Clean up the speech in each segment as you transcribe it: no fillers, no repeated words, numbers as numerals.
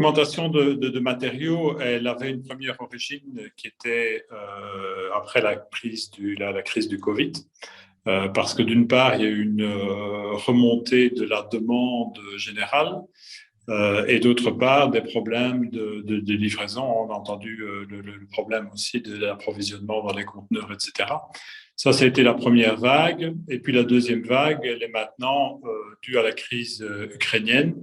l'augmentation de matériaux, elle avait une première origine qui était après la crise du Covid. Parce que d'une part, il y a eu une remontée de la demande générale et d'autre part, des problèmes de livraison. On a entendu le problème aussi de l'approvisionnement dans les conteneurs, etc. Ça a été la première vague. Et puis la deuxième vague, elle est maintenant due à la crise ukrainienne,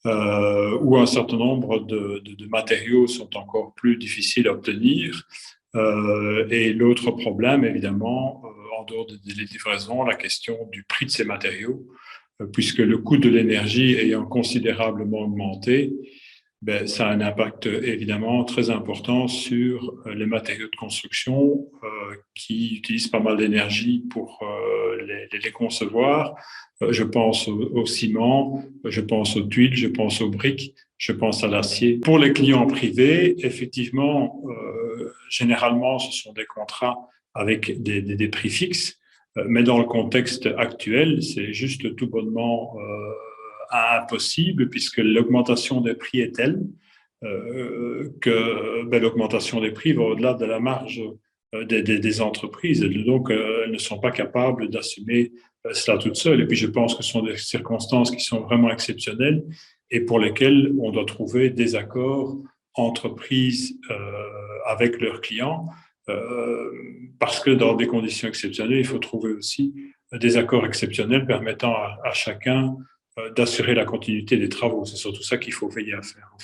où un certain nombre de matériaux sont encore plus difficiles à obtenir. Et l'autre problème, évidemment, en dehors des livraisons, la question du prix de ces matériaux, puisque le coût de l'énergie ayant considérablement augmenté, ben, ça a un impact évidemment très important sur les matériaux de construction qui utilisent pas mal d'énergie pour les concevoir. Je pense au ciment, je pense aux tuiles, je pense aux briques, je pense à l'acier. Pour les clients privés, effectivement, généralement, ce sont des contrats avec des prix fixes, mais dans le contexte actuel, c'est juste tout bonnement impossible puisque l'augmentation des prix est telle que l'augmentation des prix va au-delà de la marge des entreprises. Et donc, elles ne sont pas capables d'assumer cela toutes seules. Et puis, je pense que ce sont des circonstances qui sont vraiment exceptionnelles et pour lesquelles on doit trouver des accords entreprises avec leurs clients. Parce que dans des conditions exceptionnelles, il faut trouver aussi des accords exceptionnels permettant à chacun d'assurer la continuité des travaux. C'est surtout ça qu'il faut veiller à faire.